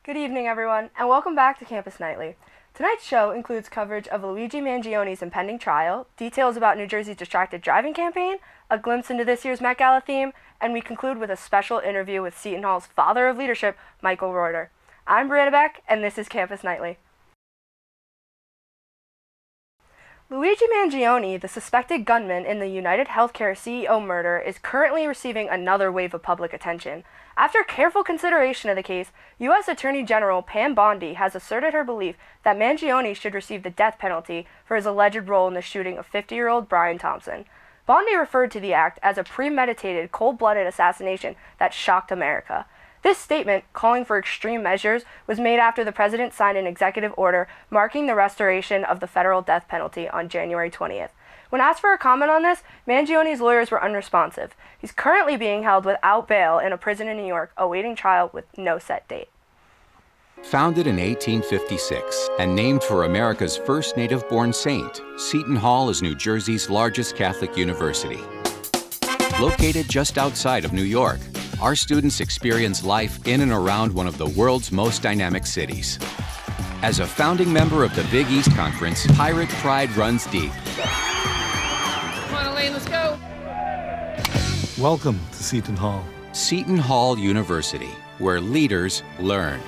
Good evening, everyone, and welcome back to Campus Nightly. Tonight's show includes coverage of Luigi Mangione's impending trial, details about New Jersey's distracted driving campaign, a glimpse into this year's Met Gala theme, and we conclude with a special interview with Seton Hall's father of leadership, Michael Reuter. I'm Brianna Beck, and this is Campus Nightly. Luigi Mangione, the suspected gunman in the United Healthcare CEO murder, is currently receiving another wave of public attention. After careful consideration of the case, U.S. Attorney General Pam Bondi has asserted her belief that Mangione should receive the death penalty for his alleged role in the shooting of 50-year-old Brian Thompson. Bondi referred to the act as a premeditated, cold-blooded assassination that shocked America. This statement, calling for extreme measures, was made after the president signed an executive order marking the restoration of the federal death penalty on January 20th. When asked for a comment on this, Mangione's lawyers were unresponsive. He's currently being held without bail in a prison in New York, awaiting trial with no set date. Founded in 1856 and named for America's first native-born saint, Seton Hall is New Jersey's largest Catholic university. Located just outside of New York, our students experience life in and around one of the world's most dynamic cities. As a founding member of the Big East Conference, Pirate pride runs deep. Come on, Elaine, let's go. Welcome to Seton Hall. Seton Hall University, where leaders learn.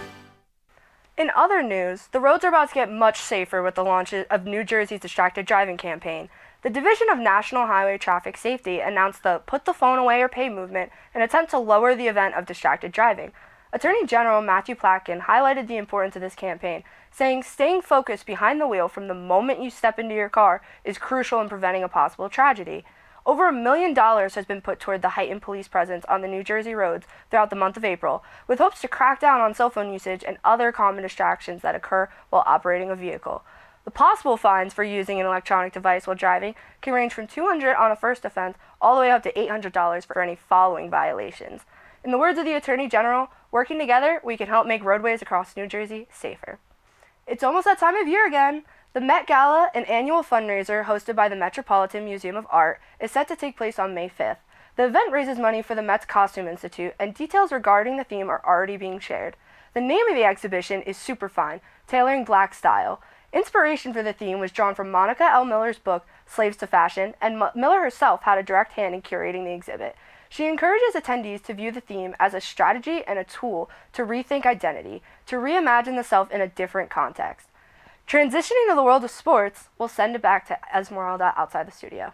In other news, the roads are about to get much safer with the launch of New Jersey's distracted driving campaign. The Division of National Highway Traffic Safety announced the Put the Phone Away or Pay movement, an attempt to lower the event of distracted driving. Attorney General Matthew Platkin highlighted the importance of this campaign, saying staying focused behind the wheel from the moment you step into your car is crucial in preventing a possible tragedy. Over $1 million has been put toward the heightened police presence on the New Jersey roads throughout the month of April, with hopes to crack down on cell phone usage and other common distractions that occur while operating a vehicle. The possible fines for using an electronic device while driving can range from $200 on a first offense all the way up to $800 for any following violations. In the words of the Attorney General, working together, we can help make roadways across New Jersey safer. It's almost that time of year again. The Met Gala, an annual fundraiser hosted by the Metropolitan Museum of Art, is set to take place on May 5th. The event raises money for the Met's Costume Institute, and details regarding the theme are already being shared. The name of the exhibition is Superfine, Tailoring Black Style. Inspiration for the theme was drawn from Monica L. Miller's book, Slaves to Fashion, and Miller herself had a direct hand in curating the exhibit. She encourages attendees to view the theme as a strategy and a tool to rethink identity, to reimagine the self in a different context. Transitioning to the world of sports, we'll send it back to Esmeralda outside the studio.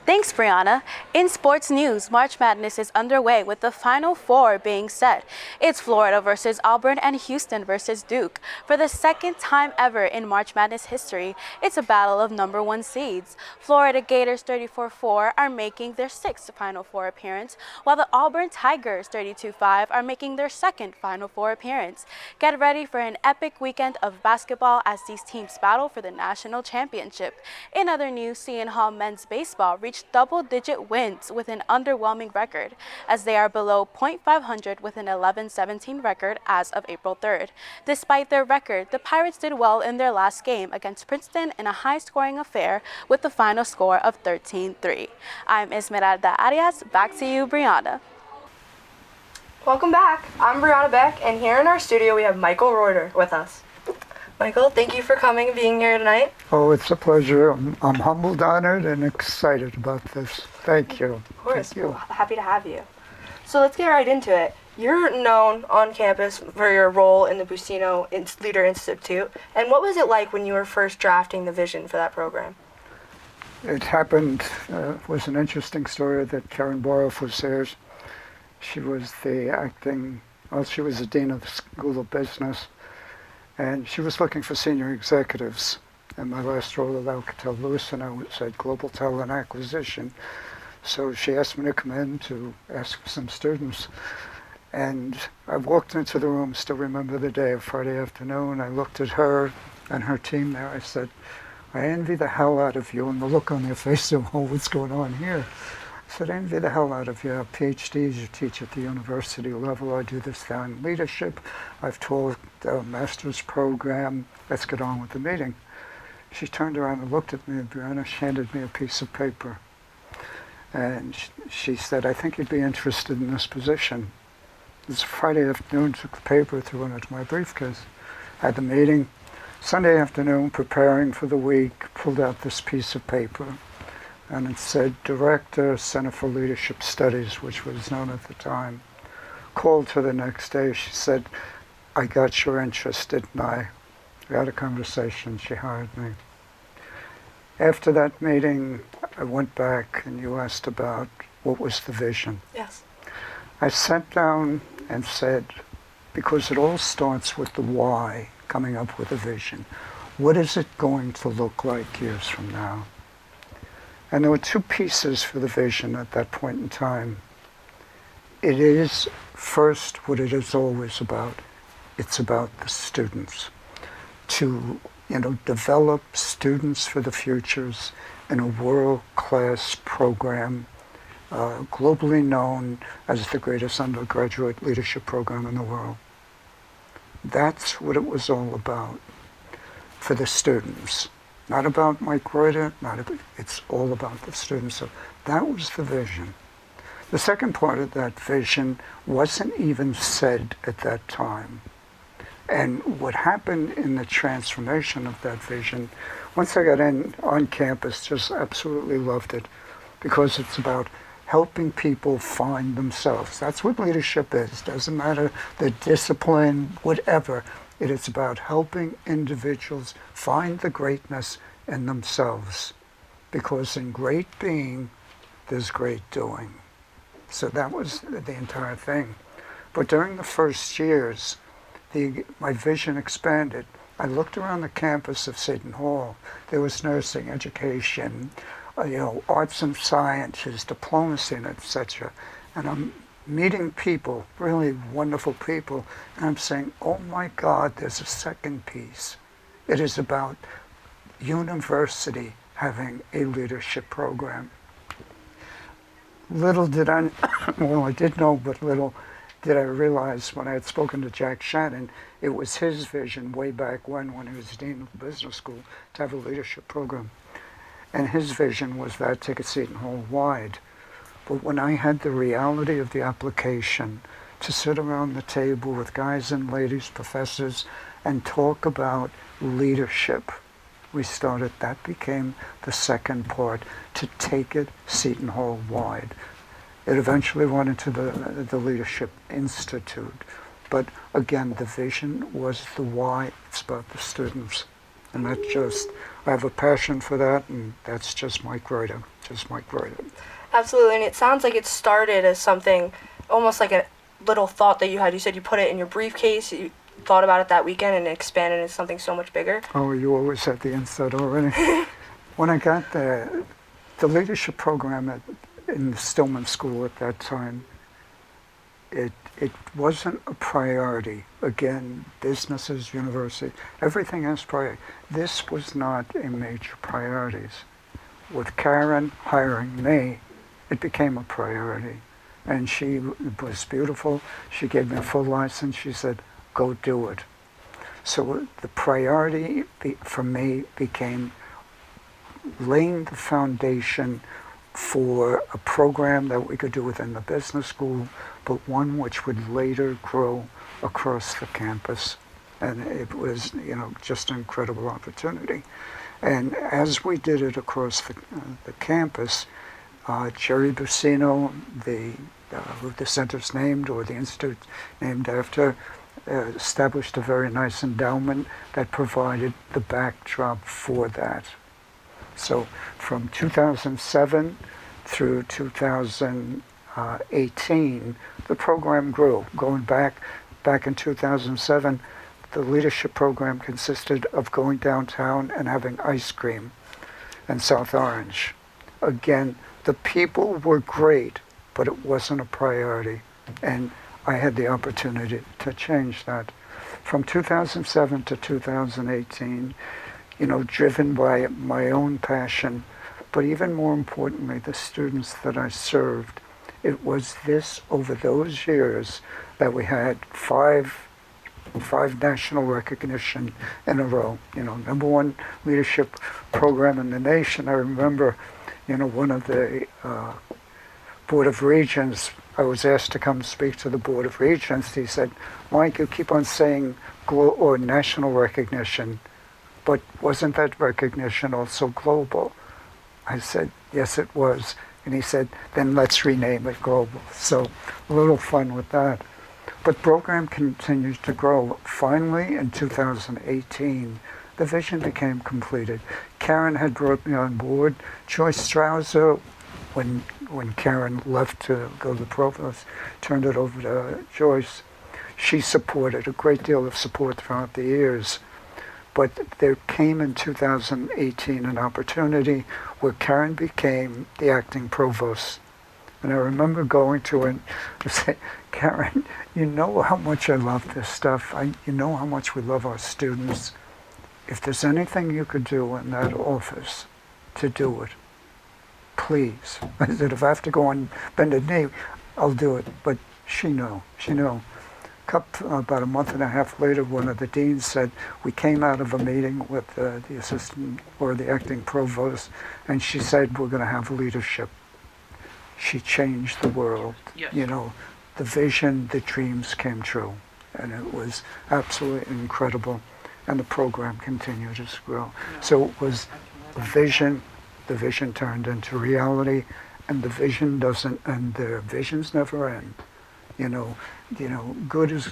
Thanks, Brianna. In sports news, March Madness is underway with the Final Four being set. It's Florida versus Auburn and Houston versus Duke. For the second time ever in March Madness history, it's a battle of number one seeds. Florida Gators 34-4 are making their sixth Final Four appearance, while the Auburn Tigers 32-5 are making their second Final Four appearance. Get ready for an epic weekend of basketball as these teams battle for the national championship. In other news, Seton Hall men's baseball reached double-digit wins with an underwhelming record, as they are below .500 with an 11-17 record as of April 3rd. Despite their record, the Pirates did well in their last game against Princeton in a high-scoring affair with the final score of 13-3. I'm Esmeralda Arias. Back to you, Brianna. Welcome back. I'm Brianna Beck, and here in our studio we have Michael Reuter with us. Michael, thank you for coming and being here tonight. Oh, it's a pleasure. I'm humbled, honored, and excited about this. Thank you. Of course. Thank you. Well, happy to have you. So let's get right into it. You're known on campus for your role in the Buccino Leader Institute. And what was it like when you were first drafting the vision for that program? It happened, was an interesting story that Karen Boroff was there. She was she was the dean of the School of Business. And she was looking for senior executives. And my last role at Alcatel-Lewis, and I was at Global Talent Acquisition. So she asked me to come in to ask some students. And I walked into the room, still remember the day, of Friday afternoon. I looked at her and her team there. I said, I envy the hell out of you. And the look on their face, said, oh, what's going on here? I said, I envy the hell out of you. I have PhDs, you teach at the university level. I do this down in leadership. I've taught a master's program. Let's get on with the meeting. She turned around and looked at me, and Brianna handed me a piece of paper. And she said, I think you'd be interested in this position. was Friday afternoon, took the paper, threw it into my briefcase, had the meeting. Sunday afternoon, preparing for the week, pulled out this piece of paper, and it said, Director, Center for Leadership Studies, which was known at the time. Called her the next day. She said, I got your interest, didn't I? We had a conversation. She hired me. After that meeting, I went back and you asked about what was the vision. Yes. I sat down and said, because it all starts with the why, coming up with a vision. What is it going to look like years from now? And there were two pieces for the vision at that point in time. It is, first, what it is always about. It's about the students. To, develop students for the futures in a world-class program, globally known as the greatest undergraduate leadership program in the world. That's what it was all about for the students. Not about Mike Reuter, it's all about the students. So that was the vision. The second part of that vision wasn't even said at that time. And what happened in the transformation of that vision, once I got in on campus, just absolutely loved it, because it's about helping people find themselves. That's what leadership is. Doesn't matter the discipline, whatever. It is about helping individuals find the greatness in themselves. Because in great being, there's great doing. So that was the entire thing. But during the first years, my vision expanded. I looked around the campus of Seton Hall. There was nursing, education, arts and sciences, diplomacy, and etc. And I'm meeting people, really wonderful people, and I'm saying, oh my God, there's a second piece. It is about university having a leadership program. Little did I, well, I did know, but little did I realize when I had spoken to Jack Shannon, it was his vision way back when he was dean of the business school, to have a leadership program. And his vision was that, take it Seton Hall wide. But when I had the reality of the application, to sit around the table with guys and ladies, professors, and talk about leadership, that became the second part, to take it Seton Hall wide. It eventually went into the Leadership Institute. But again, the vision was the why. It's about the students. And I have a passion for that, and that's just Mike Reuter. Absolutely, and it sounds like it started as something, almost like a little thought that you had. You said you put it in your briefcase, you thought about it that weekend, and it expanded into something so much bigger. Oh, you always had the insight already. When I got there, the leadership program in the Stillman School at that time, it wasn't a priority. Again, businesses, university, everything has priority. This was not a major priority. With Karen hiring me, it became a priority. And she was beautiful. She gave me a full license. She said, go do it. So the priority for me became laying the foundation for a program that we could do within the business school, but one which would later grow across the campus. And it was, just an incredible opportunity. And as we did it across the campus, Jerry Buccino, who the center's named, or the institute named after, established a very nice endowment that provided the backdrop for that. So from 2007 through 2018, the program grew. Going back in 2007, the leadership program consisted of going downtown and having ice cream in South Orange. Again, the people were great, but it wasn't a priority. And I had the opportunity to change that. From 2007 to 2018, driven by my own passion, but even more importantly, the students that I served. It was this, over those years, that we had five national recognition in a row. Number one leadership program in the nation. I remember, one of the Board of Regents, I was asked to come speak to the Board of Regents. He said, Mike, you keep on saying or national recognition, but wasn't that recognition also global? I said, yes, it was. And he said, then let's rename it global. So a little fun with that. But the program continues to grow. Finally, in 2018, the vision became completed. Karen had brought me on board. Joyce Strouser, when Karen left to go to the provost, turned it over to Joyce. She supported, a great deal of support throughout the years. But there came in 2018 an opportunity where Karen became the acting provost. And I remember going to her and say, Karen, you know how much I love this stuff. You know how much we love our students. If there's anything you could do in that office to do it, please. I said, if I have to go on bended knee, I'll do it. But she knew. About a month and a half later, one of the deans said, we came out of a meeting with the assistant or the acting provost, and she said, we're going to have leadership. She changed the world. Yes. You know, the vision, the dreams came true. And it was absolutely incredible. And the program continued to grow. So it was the vision turned into reality, and the vision doesn't end there. Visions never end. You know, good is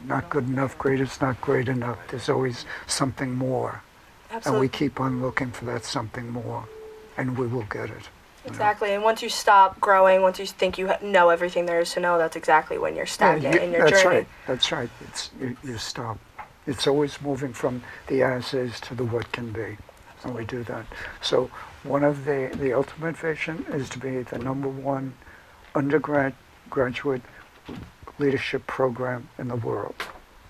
not good enough, great is not great enough. There's always something more. Absolutely. And we keep on looking for that something more, and we will get it. Exactly, and once you stop growing, once you think you know everything there is to know, that's exactly when you're stagnant in your journey. That's right. You stop. It's always moving from the as is to the what can be, and we do that. So one of the ultimate vision is to be the #1 graduate leadership program in the world.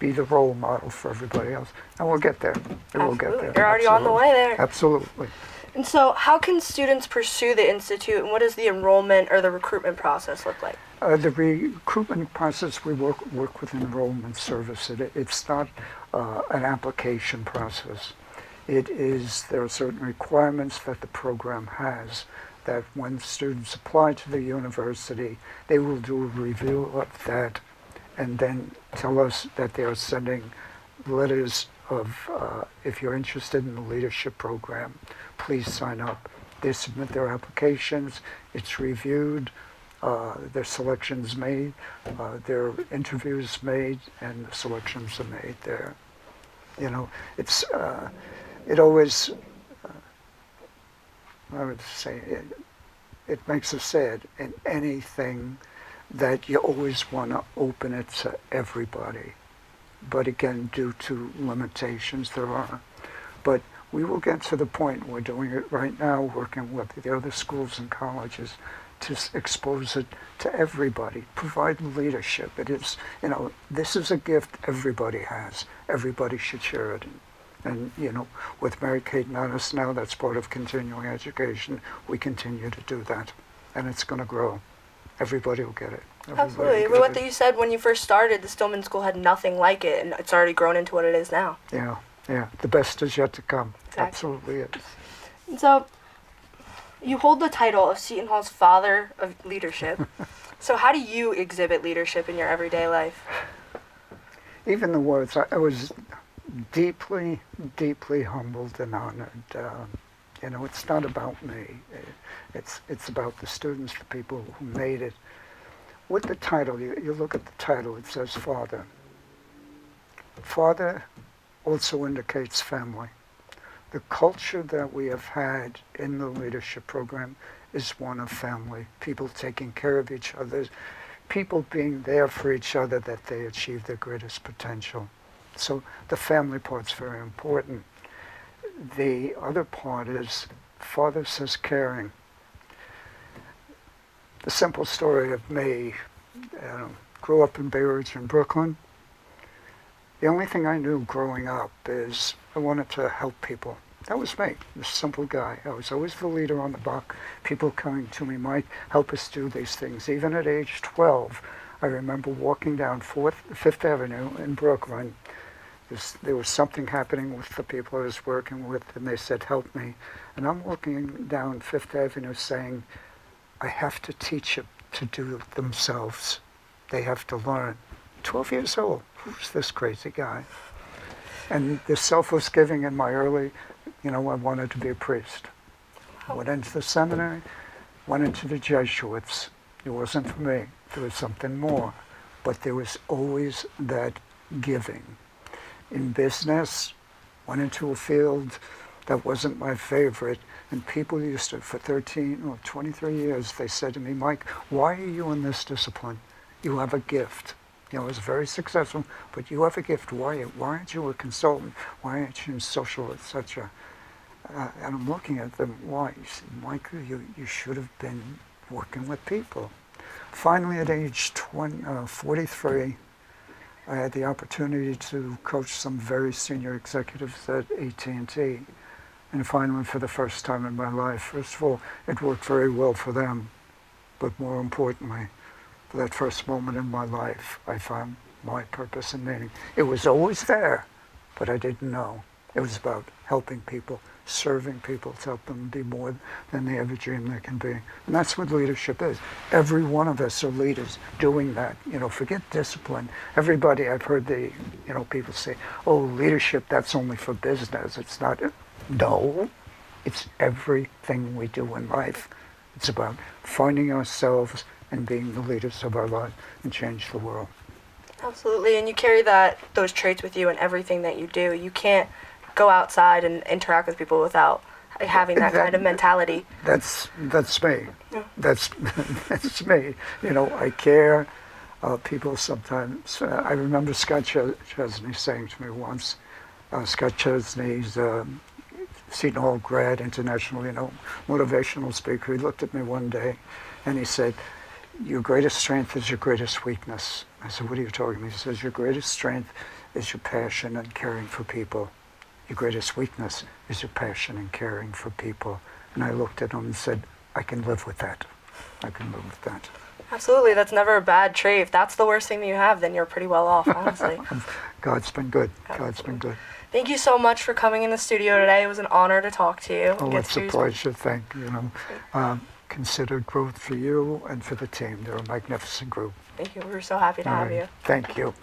Be the role model for everybody else, and we'll get there. We'll get there. You're already on the way there. Absolutely. And so, how can students pursue the institute, and what does the enrollment or the recruitment process look like? The recruitment process, we work with enrollment service. It's not an application process. There are certain requirements that the program has, that when students apply to the university, they will do a review of that and then tell us that they are sending letters of, if you're interested in the leadership program, please sign up. They submit their applications, it's reviewed, their selections made, their interviews made, and the selections are made there. You know, it always, I would say, it makes us sad in anything that you always want to open it to everybody. But again, due to limitations there are. But we will get to the point, we're doing it right now, working with the other schools and colleges to expose it to everybody, provide leadership. It is, this is a gift everybody has. Everybody should share it. And, with Mary-Kate and us now, that's part of continuing education. We continue to do that. And it's going to grow. Everybody will get it. Absolutely. But what you said when you first started, the Stillman School had nothing like it, and it's already grown into what it is now. Yeah. The best is yet to come. Exactly. Absolutely is. And so, you hold the title of Seton Hall's Father of Leadership. So how do you exhibit leadership in your everyday life? Even the words, I was deeply, deeply humbled and honored. It's not about me. It's about the students, the people who made it. With the title, you look at the title, it says Father. Father also indicates family. The culture that we have had in the leadership program is one of family, people taking care of each other, people being there for each other that they achieve their greatest potential. So the family part's very important. The other part is, Father says caring. The simple story of me, grew up in Bay Ridge in Brooklyn. The only thing I knew growing up is I wanted to help people. That was me, this simple guy. I was always the leader on the block. People coming to me, Mike, help us do these things. Even at age 12, I remember walking down Fifth Avenue in Brooklyn. There was something happening with the people I was working with, and they said, help me. And I'm walking down Fifth Avenue saying, I have to teach to do it themselves. They have to learn. 12 years old, who's this crazy guy? And the selfless giving in my early, I wanted to be a priest. Went into the seminary, went into the Jesuits. It wasn't for me. There was something more. But there was always that giving. In business, went into a field that wasn't my favorite, and people used to, for 13 or 23 years, they said to me, Mike, why are you in this discipline? You have a gift. It was very successful, but you have a gift. Why aren't you a consultant? Why aren't you in social, etc.? And I'm looking at them, why? You said, Mike, you should have been working with people. Finally, at age 43, I had the opportunity to coach some very senior executives at AT&T. And finally, for the first time in my life, first of all, it worked very well for them. But more importantly, for that first moment in my life, I found my purpose and meaning. It was always there, but I didn't know. It was about helping people, serving people to help them be more than they ever dreamed they can be. And that's what leadership is. Every one of us are leaders doing that. Forget discipline. Everybody, I've heard people say, oh, leadership, that's only for business. It's not. No, it's everything we do in life. It's about finding ourselves and being the leaders of our life and change the world. Absolutely, and you carry those traits with you in everything that you do. You can't go outside and interact with people without having that kind of mentality. That's me. Yeah. That's me. I care. People sometimes. I remember Scott Chesney saying to me once. Scott Chesney's Seton Hall grad, international, motivational speaker. He looked at me one day, and he said, "Your greatest strength is your greatest weakness." I said, "What are you talking about?" He says, "Your greatest strength is your passion and caring for people. Your greatest weakness is your passion and caring for people." And I looked at him and said, I can live with that. I can live with that. Absolutely, that's never a bad trait. If that's the worst thing that you have, then you're pretty well off, honestly. God's been good. Absolutely. God's been good. Thank you so much for coming in the studio today. It was an honor to talk to you. Oh, it's a pleasure. Thank you. Considered growth for you and for the team. They're a magnificent group. Thank you. We were so happy to have you. Thank you.